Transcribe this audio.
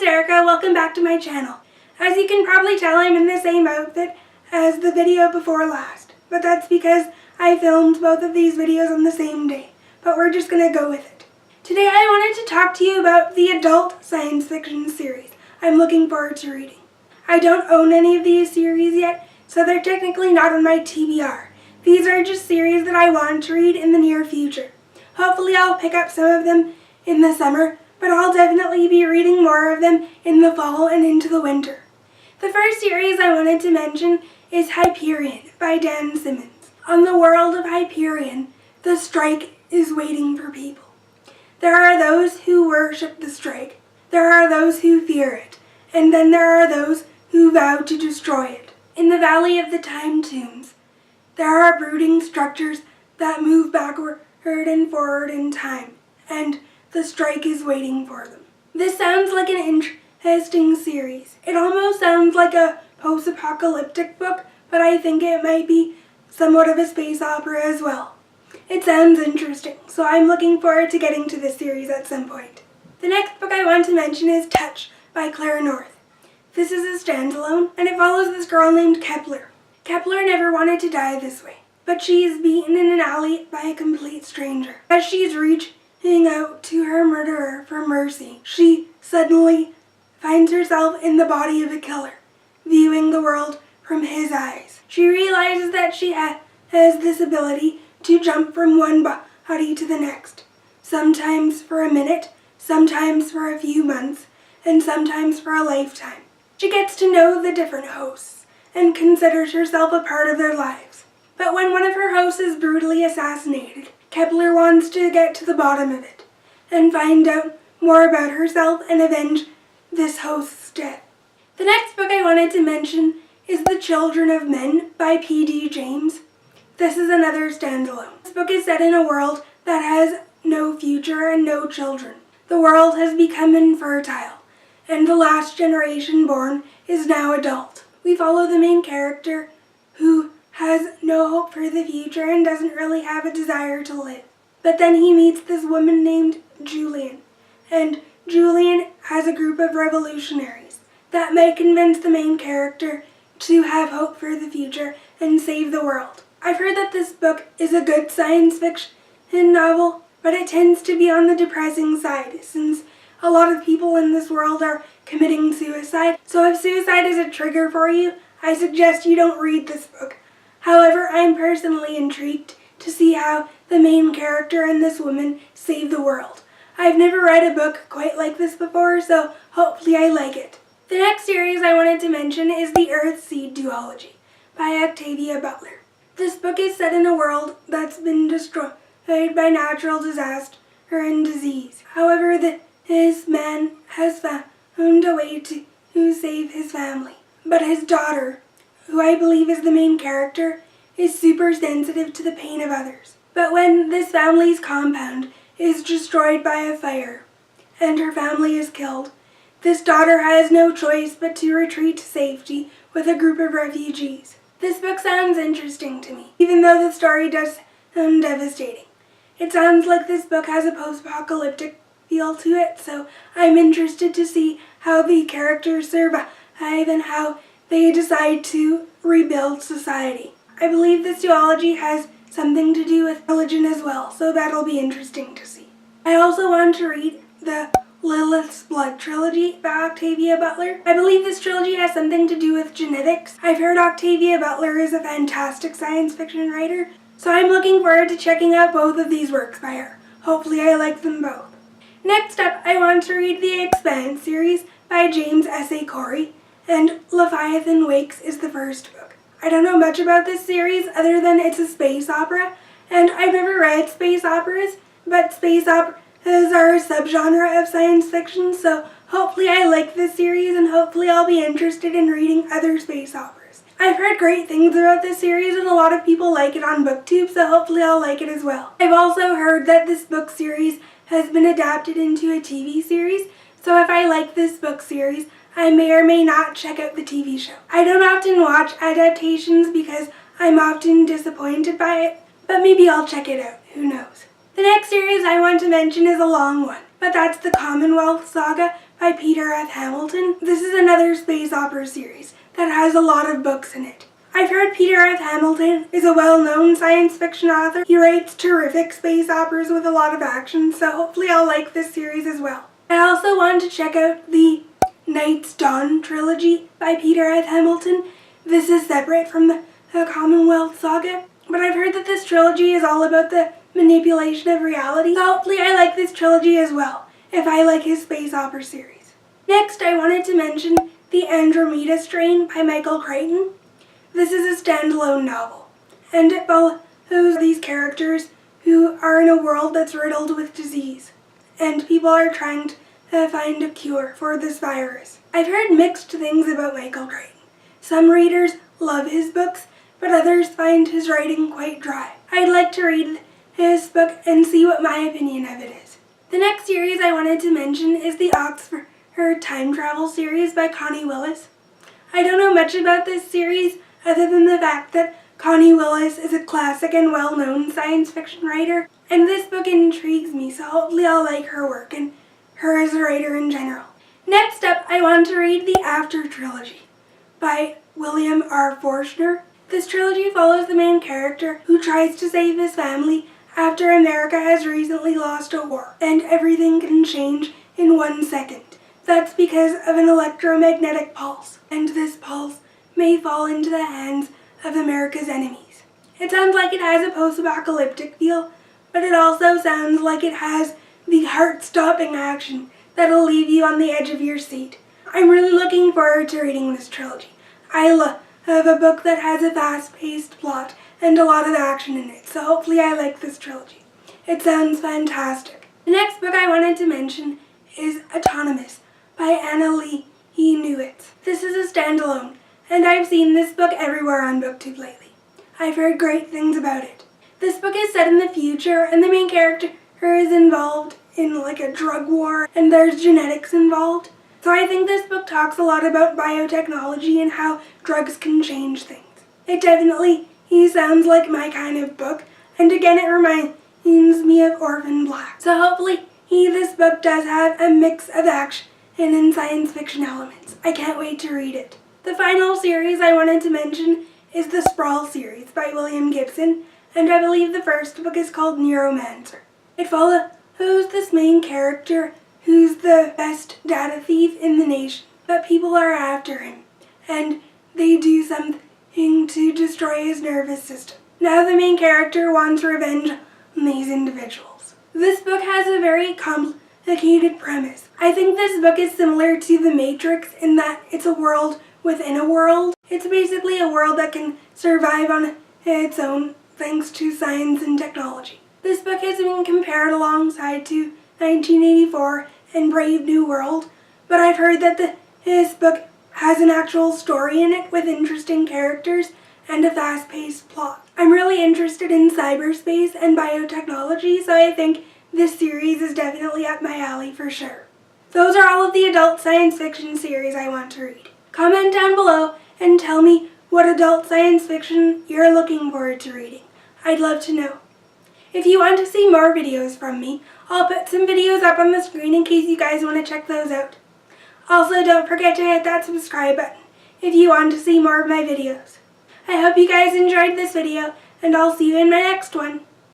it's Erica. Welcome back to my channel. As you can probably tell, I'm in the same outfit as the video before last, but that's because I filmed both of these videos on the same day, but we're just gonna go with it. Today I wanted to talk to you about the adult science fiction series I'm looking forward to reading. I don't own any of these series yet, so they're technically not on my TBR. These are just series that I want to read in the near future. Hopefully I'll pick up some of them in the summer, but I'll definitely be reading more of them in the fall and into the winter. The first series I wanted to mention is Hyperion by Dan Simmons. On the world of Hyperion, the strike is waiting for people. There are those who worship the strike. There are those who fear it. And then there are those who vow to destroy it. In the Valley of the Time Tombs, there are brooding structures that move backward and forward in time, and the strike is waiting for them. This sounds like an interesting series. It almost sounds like a post-apocalyptic book, but I think it might be somewhat of a space opera as well. It sounds interesting, so I'm looking forward to getting to this series at some point. The next book I want to mention is Touch by Claire North. This is a standalone, and it follows this girl named Kepler. Kepler never wanted to die this way, but she is beaten in an alley by a complete stranger. As she's reaching out to her murderer for mercy, she suddenly finds herself in the body of a killer, viewing the world from his eyes. She realizes that she has this ability to jump from one body to the next, sometimes for a minute, sometimes for a few months, and sometimes for a lifetime. She gets to know the different hosts and considers herself a part of their lives. But when one of her hosts is brutally assassinated, Kepler wants to get to the bottom of it and find out more about herself and avenge this host's death. The next book I wanted to mention is The Children of Men by P.D. James. This is another standalone. This book is set in a world that has no future and no children. The world has become infertile, and the last generation born is now adult. We follow the main character who has no hope for the future and doesn't really have a desire to live. But then he meets this woman named Julian, and Julian has a group of revolutionaries that may convince the main character to have hope for the future and save the world. I've heard that this book is a good science fiction novel, but it tends to be on the depressing side since a lot of people in this world are committing suicide. So if suicide is a trigger for you, I suggest you don't read this book. However, I'm personally intrigued to see how the main character and this woman save the world. I've never read a book quite like this before, so hopefully I like it. The next series I wanted to mention is the Earth-Seed duology by Octavia Butler. This book is set in a world that's been destroyed by natural disaster and disease. However, this man has found a way to save his family. But his daughter, who I believe is the main character, is super sensitive to the pain of others. But when this family's compound is destroyed by a fire and her family is killed, this daughter has no choice but to retreat to safety with a group of refugees. This book sounds interesting to me, even though the story does sound devastating. It sounds like this book has a post-apocalyptic feel to it, so I'm interested to see how the characters survive and how they decide to rebuild society. I believe this duology has something to do with religion as well, so that'll be interesting to see. I also want to read the Liliths Blood Trilogy by Octavia Butler. I believe this trilogy has something to do with genetics. I've heard Octavia Butler is a fantastic science fiction writer, so I'm looking forward to checking out both of these works by her. Hopefully I like them both. Next up, I want to read the Expanse series by James S.A. Corey, and Leviathan Wakes is the first book. I don't know much about this series other than it's a space opera, and I've never read space operas, but space operas are a subgenre of science fiction, so hopefully I like this series and hopefully I'll be interested in reading other space operas. I've heard great things about this series and a lot of people like it on BookTube, so hopefully I'll like it as well. I've also heard that this book series has been adapted into a TV series, so if I like this book series, I may or may not check out the TV show. I don't often watch adaptations because I'm often disappointed by it, but maybe I'll check it out, who knows. The next series I want to mention is a long one, but that's the Commonwealth Saga by Peter F. Hamilton. This is another space opera series that has a lot of books in it. I've heard Peter F. Hamilton is a well-known science fiction author. He writes terrific space operas with a lot of action, so hopefully I'll like this series as well. I also want to check out the Night's Dawn trilogy by Peter F. Hamilton. This is separate from the Commonwealth Saga, but I've heard that this trilogy is all about the manipulation of reality, so hopefully I like this trilogy as well, if I like his space opera series. Next, I wanted to mention the Andromeda Strain by Michael Crichton. This is a standalone novel, and it follows these characters who are in a world that's riddled with disease, and people are trying to find a cure for this virus. I've heard mixed things about Michael Crichton. Some readers love his books, but others find his writing quite dry. I'd like to read his book and see what my opinion of it is. The next series I wanted to mention is the Oxford Time Travel series by Connie Willis. I don't know much about this series other than the fact that Connie Willis is a classic and well-known science fiction writer, and this book intrigues me, so hopefully I'll like her work and her as a writer in general. Next up, I want to read the After Trilogy by William R. Forstner. This trilogy follows the main character who tries to save his family after America has recently lost a war, and everything can change in 1 second. That's because of an electromagnetic pulse, and this pulse may fall into the hands of America's enemies. It sounds like it has a post-apocalyptic feel, but it also sounds like it has the heart-stopping action that'll leave you on the edge of your seat. I'm really looking forward to reading this trilogy. I love a book that has a fast-paced plot and a lot of action in it, so hopefully I like this trilogy. It sounds fantastic. The next book I wanted to mention is Autonomous by Annalee Newitz. This is a standalone, and I've seen this book everywhere on BookTube lately. I've heard great things about it. This book is set in the future, and the main character is involved in like a drug war, and there's genetics involved. So I think this book talks a lot about biotechnology and how drugs can change things. It definitely sounds like my kind of book, and again it reminds me of Orphan Black. So hopefully this book does have a mix of action and science fiction elements. I can't wait to read it. The final series I wanted to mention is the Sprawl series by William Gibson, and I believe the first book is called Neuromancer. It follows this main character who's the best data thief in the nation, but people are after him, and they do something to destroy his nervous system. Now the main character wants revenge on these individuals. This book has a very complicated premise. I think this book is similar to The Matrix in that it's a world within a world. It's basically a world that can survive on its own thanks to science and technology. This book has been compared alongside to 1984 and Brave New World, but I've heard that this book has an actual story in it with interesting characters and a fast-paced plot. I'm really interested in cyberspace and biotechnology, so I think this series is definitely up my alley for sure. Those are all of the adult science fiction series I want to read. Comment down below and tell me what adult science fiction you're looking forward to reading. I'd love to know. If you want to see more videos from me, I'll put some videos up on the screen in case you guys want to check those out. Also, don't forget to hit that subscribe button if you want to see more of my videos. I hope you guys enjoyed this video, and I'll see you in my next one.